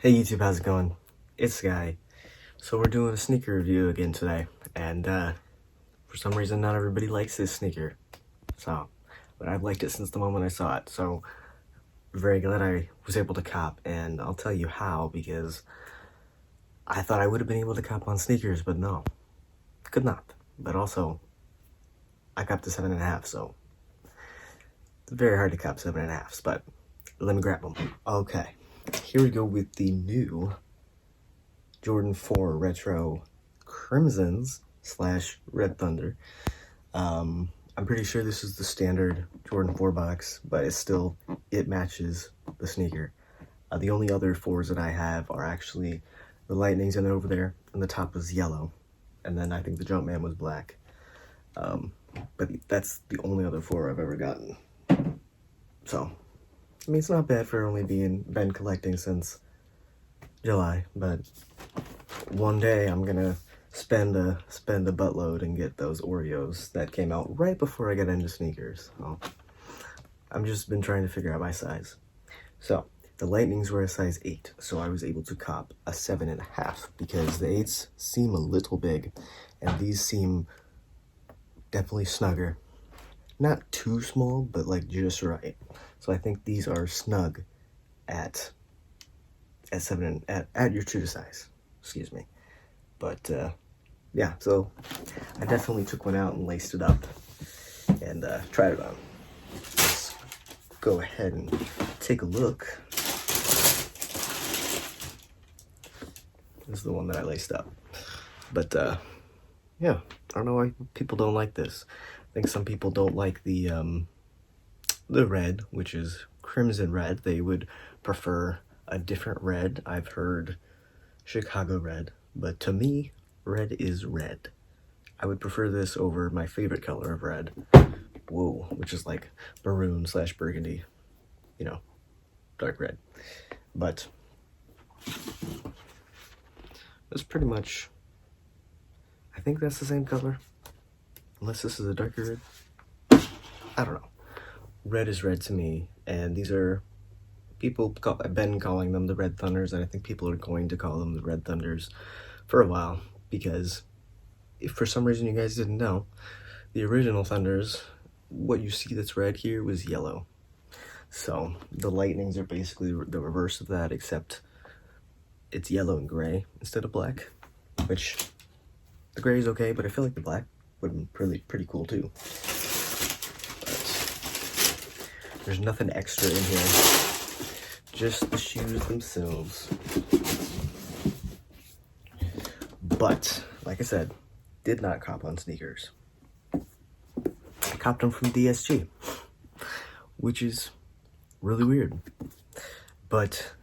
Hey YouTube, how's it going? It's Sky. So we're doing a sneaker review again today, and for some reason not everybody likes this sneaker. But I've liked it since the moment I saw it, so very glad I was able to cop, and I'll tell you how, because I thought I would have been able to cop on sneakers, but no, could not. But also, I copped a 7.5, so it's very hard to cop 7.5s, but let me grab them. Okay, here we go with the new Jordan 4 Retro Crimsons / Red Thunder. I'm pretty sure this is the standard Jordan 4 box, but it matches the sneaker. The only other 4s that I have are actually the Lightnings and over there, and the top was yellow. And then I think the Jumpman was black. But that's the only other 4 I've ever gotten. So, I mean, it's not bad for only been collecting since July, but one day I'm gonna spend a buttload and get those Oreos that came out right before I got into sneakers. So I've just been trying to figure out my size. So the Lightnings were a size 8, so I was able to cop a 7.5 because the 8s seem a little big, and these seem definitely snugger. Not too small, but like just right. So I think these are snug at your true size. Excuse me. But yeah, so I definitely took one out and laced it up and tried it on. Let's go ahead and take a look. This is the one that I laced up. But yeah, I don't know why people don't like this. I think some people don't like the red, which is crimson red. They would prefer a different red. I've heard Chicago red, but to me, red is red. I would prefer this over my favorite color of red, which is like maroon / burgundy, dark red. But that's pretty much, I think that's the same color, unless this is a darker red. I don't know. Red is red to me, and these are, I've been calling them the Red Thunders, and I think people are going to call them the Red Thunders for a while, because if for some reason you guys didn't know, the original Thunders, what you see that's red here was yellow. So the Lightnings are basically the reverse of that, except it's yellow and gray instead of black, which the gray is okay, but I feel like the black would have been pretty cool too. But there's nothing extra in here, just the shoes themselves. But like I said, did not cop on sneakers. I copped them from DSG, which is really weird. But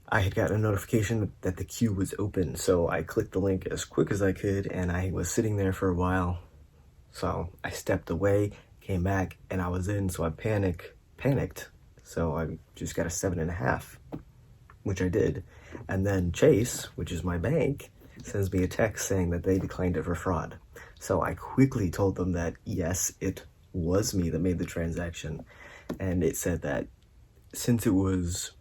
I had gotten a notification that the queue was open, so I clicked the link as quick as I could, and I was sitting there for a while. So I stepped away, came back, and I was in, so I panicked. So I just got a 7.5, which I did. And then Chase, which is my bank, sends me a text saying that they declined it for fraud. So I quickly told them that, yes, it was me that made the transaction. And it said that since it was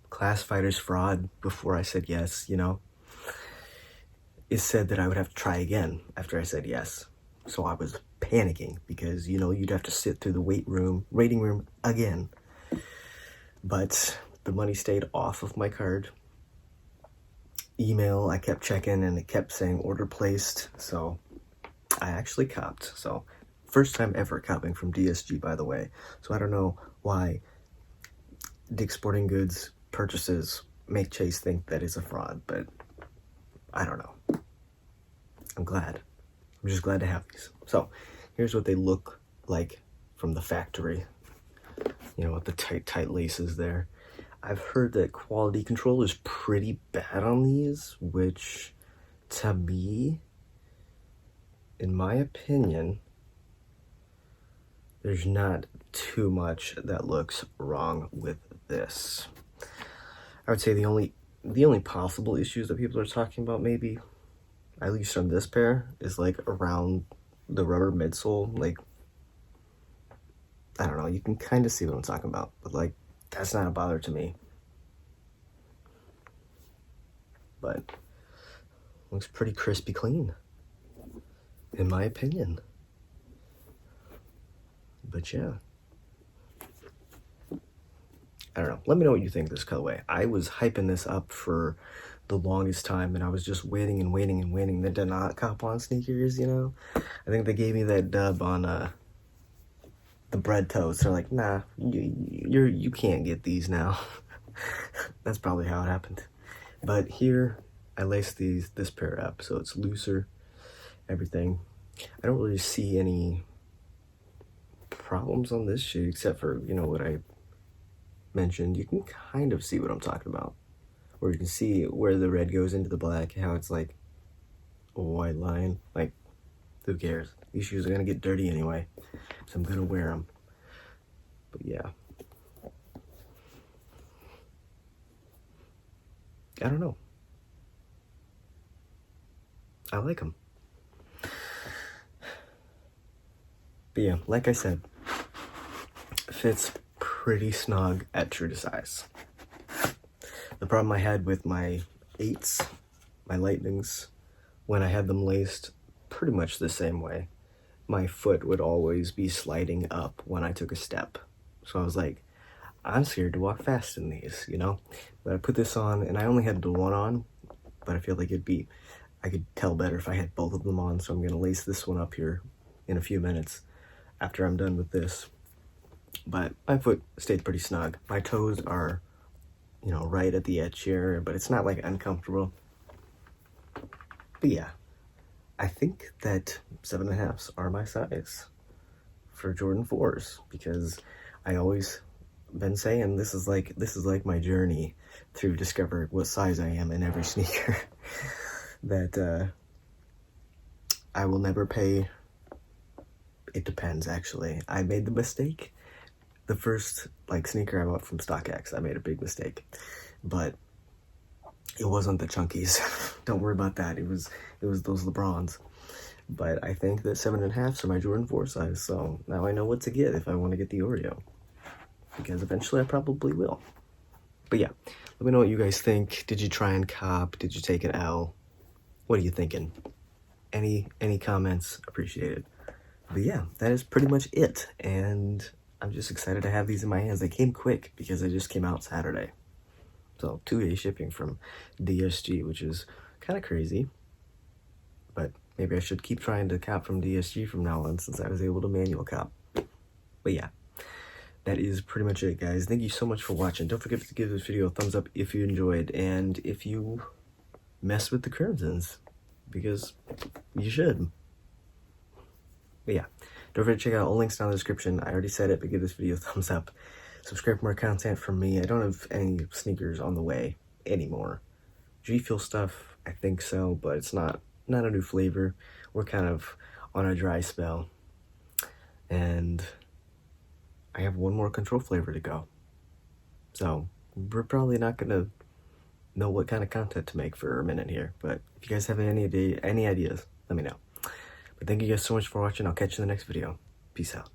classified as fraud before I said yes, it said that I would have to try again after I said yes. So I was panicking because, you'd have to sit through the waiting room again. But the money stayed off of my card. Email, I kept checking and it kept saying order placed. So I actually copped. So first time ever copping from DSG, by the way. So I don't know why Dick's Sporting Goods purchases make Chase think that it's a fraud, but I don't know. I'm just glad to have these. So here's what they look like from the factory. With the tight laces there. I've heard that quality control is pretty bad on these, which to me, in my opinion, there's not too much that looks wrong with this. I would say the only possible issues that people are talking about, maybe, at least on this pair, is like around the rubber midsole. Like, I don't know, you can kind of see what I'm talking about, but like, that's not a bother to me. but looks pretty crispy clean, in my opinion. But yeah, I don't know. Let me know what you think of this colorway. I was hyping this up for the longest time, and I was just waiting and waiting and waiting. They did not cop on sneakers, you know? I think they gave me that dub on the bread toast. They're like, nah, you can't get these now. That's probably how it happened. But here, I laced this pair up, so it's looser, everything. I don't really see any problems on this shoe, except for, you know, what I mentioned. You can kind of see what I'm talking about, where you can see where the red goes into the black, how it's like a white line. Like, who cares? These shoes are gonna get dirty anyway, so I'm gonna wear them. But yeah, I don't know. I like them. But yeah, like I said, fits pretty snug at true to size. The problem I had with my 8s, my Lightnings, when I had them laced pretty much the same way, my foot would always be sliding up when I took a step. So I was like, I'm scared to walk fast in these, you know? But I put this on, and I only had the one on, but I feel like I could tell better if I had both of them on, so I'm gonna lace this one up here in a few minutes after I'm done with this. But my foot stayed pretty snug. My toes are, you know, right at the edge here, but it's not like uncomfortable. But yeah, I think that 7.5s are my size for Jordan 4s, because I always been saying this is like my journey to discover what size I am in every sneaker. That I will never pay. It depends, actually. I made the mistake. The first sneaker I bought from StockX, I made a big mistake, but it wasn't the chunkies. Don't worry about that. It was those LeBrons. But I think that 7.5s are my Jordan 4 size, so now I know what to get if I want to get the Oreo, because eventually I probably will. But yeah, let me know what you guys think. Did you try and cop? Did you take an L? What are you thinking? Any comments? Appreciated. But yeah, that is pretty much it, and I'm just excited to have these in my hands. They came quick because they just came out Saturday. So 2-day shipping from DSG, which is kind of crazy. But maybe I should keep trying to cop from DSG from now on, since I was able to manual cop. But yeah, that is pretty much it, guys. Thank you so much for watching. Don't forget to give this video a thumbs up if you enjoyed, and if you mess with the Crimsons, because you should. But yeah, don't forget to check out all links down in the description. I already said it, but give this video a thumbs up. Subscribe for more content from me. I don't have any sneakers on the way anymore. G Fuel stuff, I think so, but it's not a new flavor. We're kind of on a dry spell. And I have one more control flavor to go. So we're probably not gonna know what kind of content to make for a minute here. But if you guys have any ideas, let me know. But thank you guys so much for watching. I'll catch you in the next video. Peace out.